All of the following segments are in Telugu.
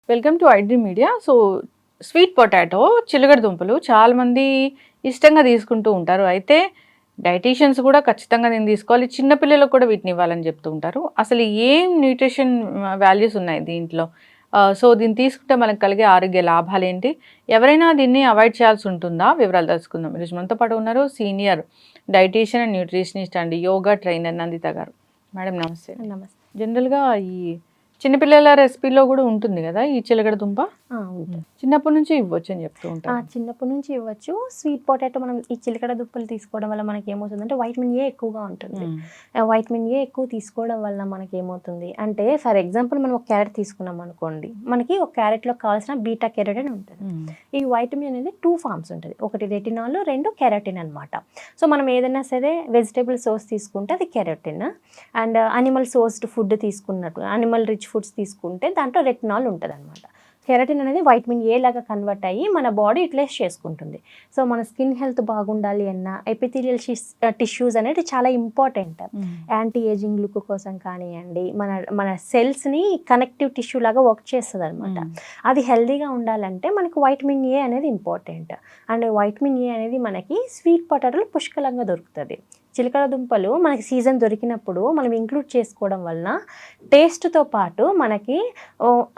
Welcome to iDream media. So sweet potato చిలకడ దుంపలు చాలామంది ఇష్టంగా తీసుకుంటూ ఉంటారు. అయితే డైటీషియన్స్ కూడా ఖచ్చితంగా నేను తీసుకోవాలి, చిన్నపిల్లలకు కూడా వీటిని ఇవ్వాలని చెప్తూ ఉంటారు. అసలు ఏం న్యూట్రిషన్ వాల్యూస్ ఉన్నాయి దీంట్లో? సో దీన్ని తీసుకుంటే మనకు కలిగే ఆరోగ్య లాభాలు ఏంటి? ఎవరైనా దీన్ని అవాయిడ్ చేయాల్సి ఉంటుందా? వివరాలు తెలుసుకుందాం. ఈరోజు మనతో పాటు ఉన్నారు senior dietitian and nutritionist and yoga trainer Nandita గారు. మేడం నమస్తే. నమస్తే. జనరల్గా ఈ చిన్నపిల్లల రెసిపీలో కూడా ఉంటుంది కదా ఈ చిలకడ దుంప? చిన్నప్పటి నుంచి ఇవ్వచ్చు అని చెప్తూ ఉంటారు. చిన్నప్పటి నుంచి ఇవ్వచ్చు. స్వీట్ పొటాటో మనం ఈ చిలకడ దుంపలు తీసుకోవడం వల్ల మనకి ఏమవుతుందంటే వైటమిన్ ఏ ఎక్కువగా ఉంటుంది. వైటమిన్ ఏ ఎక్కువ తీసుకోవడం వల్ల మనకి ఏమవుతుంది అంటే, ఫర్ ఎగ్జాంపుల్ మనం ఒక క్యారెట్ తీసుకున్నాం అనుకోండి, మనకి ఒక క్యారెట్లో కావాల్సిన బీటా కెరోటిన్ ఉంటుంది. ఈ వైటమిన్ అనేది 2 ఫార్మ్స్ ఉంటుంది. ఒకటి రెటినాల్, 2 కెరోటిన్ అనమాట. సో మనం ఏదైనా సరే వెజిటేబుల్ సోర్స్ తీసుకుంటే అది carotene, and animal sourced food తీసుకున్నట్టు అనిమల్ రిచ్ ఫుడ్స్ తీసుకుంటే దాంట్లో రెటినాల్ ఉంటుంది అనమాట. కెరటిన్ అనేది వైటమిన్ ఏ లాగా కన్వర్ట్ అయ్యి మన బాడీ యూటిలైజ్ చేసుకుంటుంది. సో మన స్కిన్ హెల్త్ బాగుండాలి అన్న ఎపిథీలియల్ టిష్యూస్ అనేది చాలా ఇంపార్టెంట్. యాంటీ ఏజింగ్ లుక్ కోసం కానివ్వండి, మన సెల్స్ని కనెక్టివ్ టిష్యూ లాగా వర్క్ చేస్తుంది అనమాట. అది హెల్తీగా ఉండాలంటే మనకు వైటమిన్ ఏ అనేది ఇంపార్టెంట్. అండ్ వైటమిన్ ఏ అనేది మనకి స్వీట్ పొటాటోలు పుష్కలంగా దొరుకుతుంది. చిలకడ దుంపలు మనకి సీజన్ దొరికినప్పుడు మనం ఇంక్లూడ్ చేసుకోవడం వలన టేస్ట్తో పాటు మనకి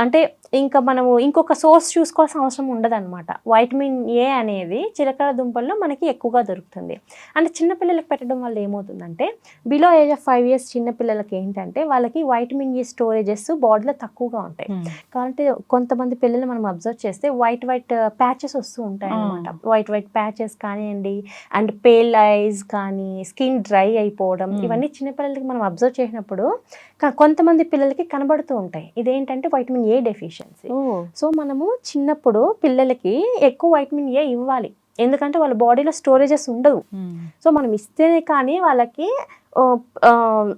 అంటే ఇంకా మనము ఇంకొక సోర్స్ చూసుకోవాల్సిన అవసరం ఉండదన్నమాట. వైటమిన్ ఏ అనేది చిలకడ దుంపల్లో మనకి ఎక్కువగా దొరుకుతుంది. అంటే చిన్నపిల్లలకు పెట్టడం వల్ల ఏమవుతుందంటే, బిలో ఏజ్ ఆఫ్ 5 years చిన్నపిల్లలకి ఏంటంటే వాళ్ళకి వైటమిన్ ఏ స్టోరేజెస్ బాడీలో తక్కువగా ఉంటాయి. కాబట్టి కొంతమంది పిల్లలు మనం అబ్జర్వ్ చేస్తే వైట్ ప్యాచెస్ వస్తూ ఉంటాయి అనమాట. వైట్ ప్యాచెస్ కానివ్వండి, అండ్ పేల్ ఐస్ కానీ, స్కిన్ డ్రై అయిపోవడం, ఇవన్నీ చిన్నపిల్లలకి మనం అబ్జర్వ్ చేసినప్పుడు కొంతమంది పిల్లలకి కనబడుతూ ఉంటాయి. ఇదేంటంటే వైటమిన్ ఏ డెఫిషియన్సీ. సో మనము చిన్నప్పుడు పిల్లలకి ఎక్కువ వైటమిన్ ఏ ఇవ్వాలి, ఎందుకంటే వాళ్ళ బాడీలో స్టోరేజెస్ ఉండవు. సో మనం ఇస్తేనే కానీ వాళ్ళకి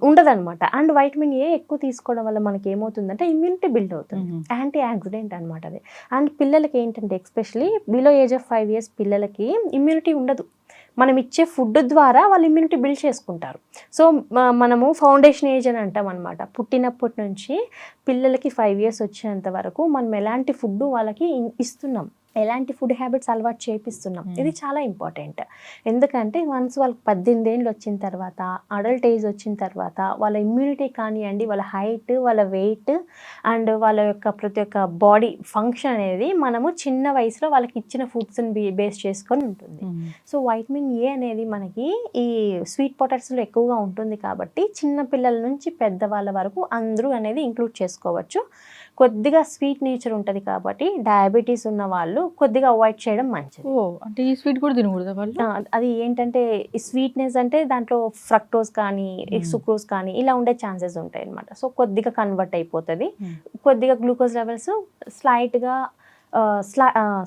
ఉండదన్నమాట. అండ్ వైటమిన్ ఏ ఎక్కువ తీసుకోవడం వల్ల మనకి ఏమవుతుందంటే ఇమ్యూనిటీ బిల్డ్ అవుతుంది, యాంటీ ఆక్సిడెంట్ అనమాట అది. అండ్ పిల్లలకి ఏంటంటే especially below age of 5 years పిల్లలకి ఇమ్యూనిటీ ఉండదు. మనం ఇచ్చే ఫుడ్ ద్వారా వాళ్ళు ఇమ్యూనిటీ బిల్డ్ చేసుకుంటారు. సో మనము ఫౌండేషన్ ఏజ్ అని అంటాం అనమాట. పుట్టినప్పటి నుంచి పిల్లలకి 5 years వచ్చేంత వరకు మనం ఎలాంటి ఫుడ్ వాళ్ళకి ఇస్తున్నాం, ఎలాంటి ఫుడ్ హ్యాబిట్స్ అలవాటు చేపిస్తున్నాం, ఇది చాలా ఇంపార్టెంట్. ఎందుకంటే వన్స్ వాళ్ళకి 18 ఏళ్ళు వచ్చిన తర్వాత, అడల్ట్ ఏజ్ వచ్చిన తర్వాత వాళ్ళ ఇమ్యూనిటీ కానివ్వండి, వాళ్ళ హైట్, వాళ్ళ వెయిట్ అండ్ వాళ్ళ యొక్క ప్రతి ఒక్క బాడీ ఫంక్షన్ అనేది మనము చిన్న వయసులో వాళ్ళకి ఇచ్చిన ఫుడ్స్ని బేస్ చేసుకొని ఉంటుంది. సో వైటమిన్ ఏ అనేది మనకి ఈ స్వీట్ పొటాటోస్లో ఎక్కువగా ఉంటుంది కాబట్టి చిన్న పిల్లల నుంచి పెద్దవాళ్ళ వరకు అందరూ అనేది ఇంక్లూడ్ చేసుకోవచ్చు. కొద్దిగా స్వీట్ నేచర్ ఉంటుంది కాబట్టి డయాబెటీస్ ఉన్న వాళ్ళు కొద్దిగా అవాయిడ్ చేయడం మంచిది. అంటే ఈ స్వీట్ కూడా తినకూడదు వాళ్ళు? అది ఏంటంటే ఈ స్వీట్నెస్ అంటే దాంట్లో ఫ్రక్టోస్ కానీ, సుక్రోజ్ కానీ ఇలా ఉండే ఛాన్సెస్ ఉంటాయి అనమాట. సో కొద్దిగా కన్వర్ట్ అయిపోతుంది, కొద్దిగా గ్లూకోజ్ లెవెల్స్ స్లైట్గా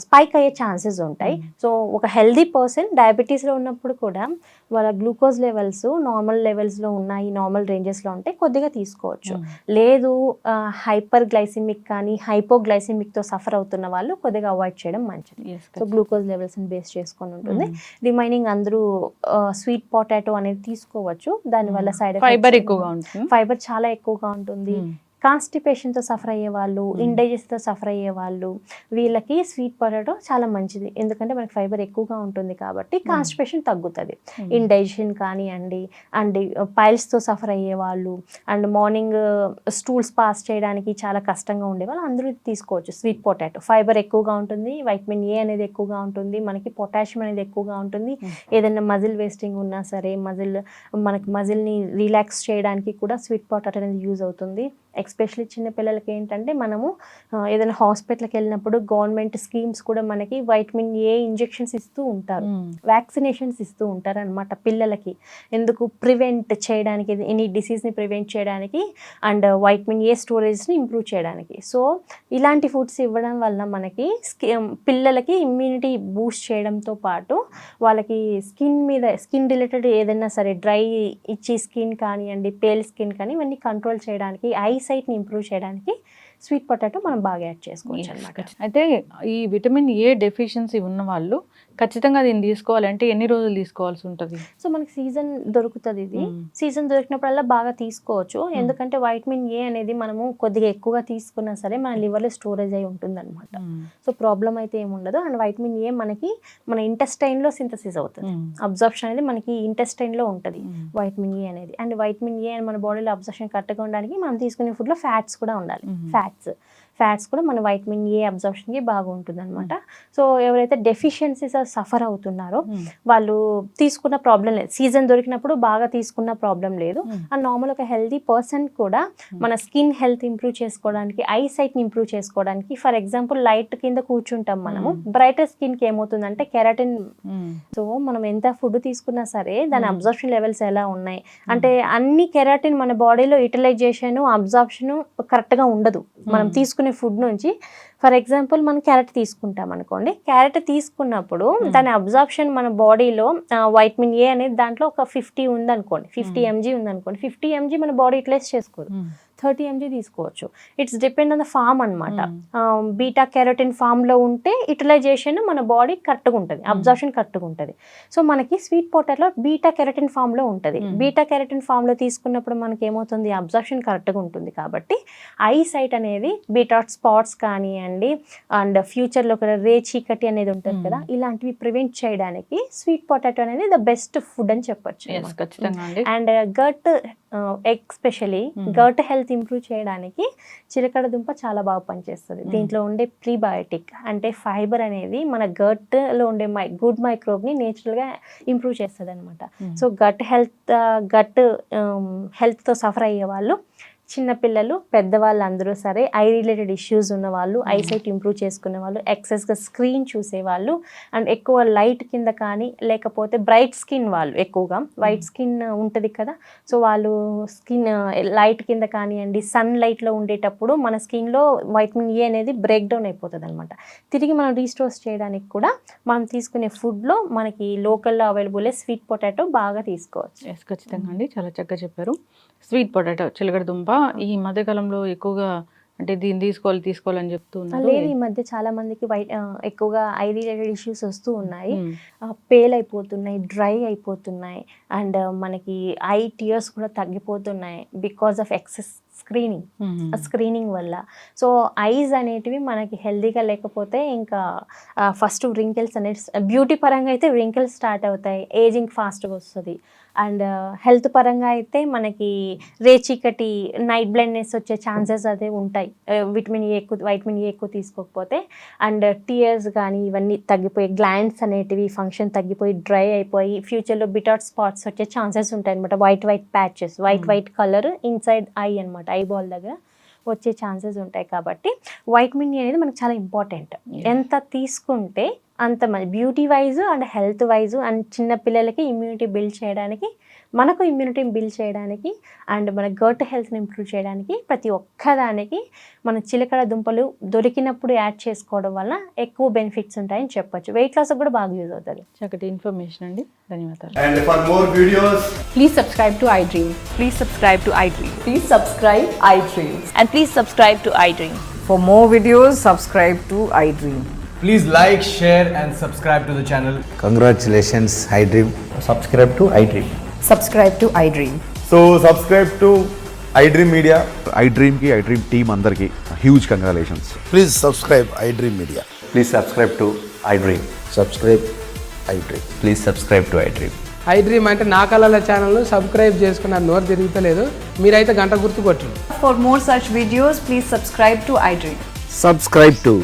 స్పైక్ అయ్యే ఛాన్సెస్ ఉంటాయి. సో ఒక హెల్దీ పర్సన్ డయాబెటీస్లో ఉన్నప్పుడు కూడా వాళ్ళ గ్లూకోజ్ లెవెల్స్ నార్మల్ లెవెల్స్లో ఉన్నాయి, నార్మల్ రేంజెస్లో ఉంటే కొద్దిగా తీసుకోవచ్చు. లేదు హైపర్ గ్లైసిమిక్ కానీ హైపోగ్లైసిమిక్తో సఫర్ అవుతున్న వాళ్ళు కొద్దిగా అవాయిడ్ చేయడం మంచిది. సో గ్లూకోజ్ లెవెల్స్ని బేస్ చేసుకొని ఉంటుంది. రిమైనింగ్ అందరూ స్వీట్ పొటాటో అనేది తీసుకోవచ్చు. దానివల్ల సైడ్ ఫైబర్ ఎక్కువగా ఉంటుంది, ఫైబర్ చాలా ఎక్కువగా ఉంటుంది. కాన్స్టిపేషన్తో సఫర్ అయ్యే వాళ్ళు, ఇండైజెస్ట్తో సఫర్ అయ్యే వాళ్ళు, వీళ్ళకి స్వీట్ పొటాటో చాలా మంచిది. ఎందుకంటే మనకి ఫైబర్ ఎక్కువగా ఉంటుంది కాబట్టి కాన్స్టిపేషన్ తగ్గుతుంది. ఇండైజెషన్ కానివ్వండి, అండ్ పైల్స్తో సఫర్ అయ్యే వాళ్ళు, అండ్ మార్నింగ్ స్టూల్స్ పాస్ చేయడానికి చాలా కష్టంగా ఉండే వాళ్ళు అందరూ తీసుకోవచ్చు స్వీట్ పొటాటో. ఫైబర్ ఎక్కువగా ఉంటుంది, వైటమిన్ ఏ అనేది ఎక్కువగా ఉంటుంది, మనకి పొటాషియం అనేది ఎక్కువగా ఉంటుంది. ఏదైనా మజిల్ వేస్టింగ్ ఉన్నా సరే, మనకి మజిల్ని రిలాక్స్ చేయడానికి కూడా స్వీట్ పొటాటో అనేది యూజ్ అవుతుంది. ఎస్పెషలీ చిన్నపిల్లలకి ఏంటంటే మనము ఏదైనా హాస్పిటల్కి వెళ్ళినప్పుడు గవర్నమెంట్ స్కీమ్స్ కూడా మనకి వైటమిన్ ఏ ఇంజెక్షన్స్ ఇస్తూ ఉంటారు, వ్యాక్సినేషన్స్ ఇస్తూ ఉంటారు అనమాట పిల్లలకి. ఎందుకు? ప్రివెంట్ చేయడానికి, ఎనీ డిసీజ్ని ప్రివెంట్ చేయడానికి అండ్ వైటమిన్ ఏ స్టోరేజ్ని ఇంప్రూవ్ చేయడానికి. సో ఇలాంటి ఫుడ్స్ ఇవ్వడం వల్ల మనకి పిల్లలకి ఇమ్యూనిటీ బూస్ట్ చేయడంతో పాటు వాళ్ళకి స్కిన్ రిలేటెడ్ ఏదైనా సరే డ్రై ఇచ్చి స్కిన్ కానివ్వండి, పేల్ స్కిన్ కానీ ఇవన్నీ కంట్రోల్ చేయడానికి, ఐసైట్ని ఇంప్రూవ్ చేయడానికి స్వీట్ పొటాటో మనం బాగా యాడ్ చేసుకోవచ్చు అనమాట. అయితే ఈ విటమిన్ ఏ డెఫిషియన్సీ ఉన్న వాళ్ళు ఖచ్చితంగా దీన్ని తీసుకోవాలంటే ఎన్ని రోజులు తీసుకోవాల్సి ఉంటుంది? సో మనకి సీజన్ దొరుకుతుంది, ఇది సీజన్ దొరికినప్పుడల్లా బాగా తీసుకోవచ్చు. ఎందుకంటే వైటమిన్ ఏ అనేది మనము కొద్దిగా ఎక్కువగా తీసుకున్నా సరే మన లివర్లో స్టోరేజ్ అయి ఉంటుంది అనమాట. సో ప్రాబ్లం అయితే ఏముండదు. అండ్ వైటమిన్ ఏ మనకి మన ఇంటెస్టైన్లో సింథసిస్ అవుతుంది, అబ్జర్ప్షన్ అనేది మనకి ఇంటెస్టైన్లో ఉంటుంది వైటమిన్ ఏ అనేది. అండ్ వైటమిన్ ఏ మన బాడీలో అబ్జర్ప్షన్ కరెక్ట్గా ఉండడానికి మనం తీసుకునే ఫుడ్లో ఫ్యాట్స్ కూడా ఉండాలి. ఫ్యాట్స్ కూడా మన వైటమిన్ ఏ అబ్జర్ప్షన్కి బాగా ఉంటుంది అనమాట. సో ఎవరైతే డెఫిషియన్సీస్ సఫర్ అవుతున్నారో వాళ్ళు తీసుకున్న ప్రాబ్లం లేదు, సీజన్ దొరికినప్పుడు బాగా తీసుకున్న ప్రాబ్లం లేదు. అండ్ నార్మల్ ఒక హెల్తీ పర్సన్ కూడా మన స్కిన్ హెల్త్ ఇంప్రూవ్ చేసుకోవడానికి, ఐ సైట్ని ఇంప్రూవ్ చేసుకోవడానికి, ఫర్ ఎగ్జాంపుల్ లైట్ కింద కూర్చుంటాం మనము, బ్రైటర్ స్కిన్కి ఏమవుతుందంటే కెరాటిన్. సో మనం ఎంత ఫుడ్ తీసుకున్నా సరే దాని అబ్జర్ప్షన్ లెవెల్స్ ఎలా ఉన్నాయి అంటే అన్ని కెరాటిన్ మన బాడీలో యూటిలైజేషన్ అబ్జర్ప్షన్ కరెక్ట్గా ఉండదు మనం తీసుకునే ఫుడ్ నుంచి. ఫర్ ఎగ్జాంపుల్ మనం క్యారెట్ తీసుకుంటాం అనుకోండి, క్యారెట్ తీసుకున్నప్పుడు దాని అబ్జార్ప్షన్ మన బాడీలో వైటమిన్ ఏ అనేది దాంట్లో ఒక 50 ఉందనుకోండి, 50 mg ఉందనుకోండి, 50 mg మన బాడీ యూటిలైజ్ చేసుకోదు, 30 mg తీసుకోవచ్చు. It's depend on the form అనమాట. బీటా కెరోటిన్ ఫామ్లో ఉంటే యూటిలైజేషన్ మన బాడీ కరెక్ట్గా ఉంటుంది, అబ్జార్ప్షన్ కరెక్ట్గా ఉంటుంది. సో మనకి స్వీట్ పొటాటోలో బీటా కెరోటిన్ ఫామ్లో ఉంటుంది. బీటా కెరోటిన్ ఫామ్లో తీసుకున్నప్పుడు మనకి ఏమవుతుంది, అబ్జార్ప్షన్ కరెక్ట్గా ఉంటుంది. కాబట్టి ఐ సైట్ అనేది బీటా స్పాట్స్ కానివ్వండి అండ్ ఫ్యూచర్లో ఒక రే చీకటి అనేది ఉంటుంది కదా, ఇలాంటివి ప్రివెంట్ చేయడానికి స్వీట్ పొటాటో అనేది ద బెస్ట్ ఫుడ్ అని చెప్పొచ్చు. And gut especially gut health improve చేయడానికి చిలకడ దుంప చాలా బాగా పనిచేస్తుంది. దీంట్లో ఉండే ప్రీబయోటిక్ అంటే ఫైబర్ అనేది మన గట్లో ఉండే గుడ్ మైక్రోబ్ని నేచురల్గా ఇంప్రూవ్ చేస్తుంది అనమాట. సో గట్ హెల్త్తో సఫర్ అయ్యే వాళ్ళు, చిన్నపిల్లలు, పెద్దవాళ్ళు అందరూ సరే, ఐ రిలేటెడ్ ఇష్యూస్ ఉన్న వాళ్ళు, ఐసైట్ ఇంప్రూవ్ చేసుకునే వాళ్ళు, ఎక్సెస్గా స్క్రీన్ చూసేవాళ్ళు, అండ్ ఎక్కువ లైట్ కింద కానీ లేకపోతే బ్రైట్ స్కిన్ వాళ్ళు, ఎక్కువగా వైట్ స్కిన్ ఉంటుంది కదా, సో వాళ్ళు స్కిన్ లైట్ కింద కానివ్వండి, సన్ లైట్లో ఉండేటప్పుడు మన స్కిన్లో వైటమిన్ ఏ అనేది బ్రేక్ డౌన్ అయిపోతుంది అనమాట. తిరిగి మనం రీస్టోర్స్ చేయడానికి కూడా మనం తీసుకునే ఫుడ్లో మనకి లోకల్లో అవైలబుల్ స్వీట్ పొటాటో బాగా తీసుకోవచ్చు. ఖచ్చితంగా అండి, చాలా చక్కగా చెప్పారు. స్వీట్ పొటాటో, చిలకడ దుంప ఈ మధ్యకాలంలో ఎక్కువగా అంటే దీన్ని తీసుకోవాలని చెప్తూ ఉన్నారు. లేదు, ఈ మధ్య చాలా మందికి ఎక్కువగా ఐ రిలేటెడ్ ఇష్యూస్ వస్తూ ఉన్నాయి, పేల్ అయిపోతున్నాయి, డ్రై అయిపోతున్నాయి, అండ్ మనకి ఐ టియర్స్ కూడా తగ్గిపోతున్నాయి బికాస్ ఆఫ్ ఎక్సెస్ స్క్రీనింగ్ వల్ల. సో ఐస్ అనేటివి మనకి హెల్దీగా లేకపోతే ఇంకా ఫస్ట్ రింకిల్స్ అనేది బ్యూటీ పరంగా అయితే రింకిల్స్ స్టార్ట్ అవుతాయి, ఏజింగ్ ఫాస్ట్గా వస్తుంది. అండ్ హెల్త్ పరంగా అయితే మనకి రేచీకటి, నైట్ బ్లైండ్నెస్ వచ్చే ఛాన్సెస్ అదే ఉంటాయి వైటమిన్ ఏ ఎక్కువ తీసుకోకపోతే. అండ్ టీయర్స్ కానీ ఇవన్నీ తగ్గిపోయి, గ్లాండ్స్ అనేటివి ఫంక్షన్ తగ్గిపోయి డ్రై అయిపోయి ఫ్యూచర్లో బిటాట్ స్పాట్స్ వచ్చే ఛాన్సెస్ ఉంటాయి అనమాట. White patches, white colour inside I అనమాట, ఐబాల్ దగ్గర వచ్చే ఛాన్సెస్ ఉంటాయి. కాబట్టి వైటమిన్ ఏ అనేది మనకు చాలా ఇంపార్టెంట్. ఎంత తీసుకుంటే అంత మంచి beauty wise and health wise and చిన్నపిల్లలకి ఇమ్యూనిటీ బిల్డ్ చేయడానికి, మనకు ఇమ్యూనిటీ బిల్డ్ చేయడానికి అండ్ మన గట్ హెల్త్ని ఇంప్రూవ్ చేయడానికి ప్రతి ఒక్కదానికి మన చిలకడ దుంపలు దొరికినప్పుడు యాడ్ చేసుకోవడం వల్ల ఎక్కువ బెనిఫిట్స్ ఉంటాయని చెప్పొచ్చు. వెయిట్ లాస్ కూడా బాగా యూజ్ అవుతుంది. చక్కటి ఇన్ఫర్మేషన్ అండి, ధన్యవాదాలు. And for more videos, Please subscribe to iDream. Please subscribe to iDream. Please subscribe iDream. And please subscribe to iDream. For more videos, subscribe to iDream. please like, share and subscribe to the channel. Congratulations, iDream. Subscribe to iDream. Subscribe to iDream. So subscribe to iDream Media. iDream team అందరికి huge congratulations. Please subscribe iDream Media. Please subscribe to iDream. Subscribe iDream. Please subscribe to iDream. iDream అంటే నా కళల ఛానల్ను సబ్స్క్రైబ్ చేసుకున్న నోరు తిరుగుతలేదు, మీరైతే గంట గుర్తు కొట్టండి. For more such videos, please subscribe to iDream. Subscribe to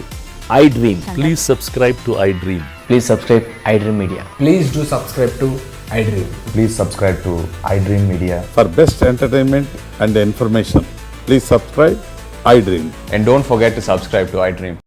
iDream. Please subscribe to iDream. Please subscribe iDream Media. Please do subscribe to iDream. Please subscribe to iDream Media. For best entertainment and information, please subscribe iDream. And don't forget to subscribe to iDream.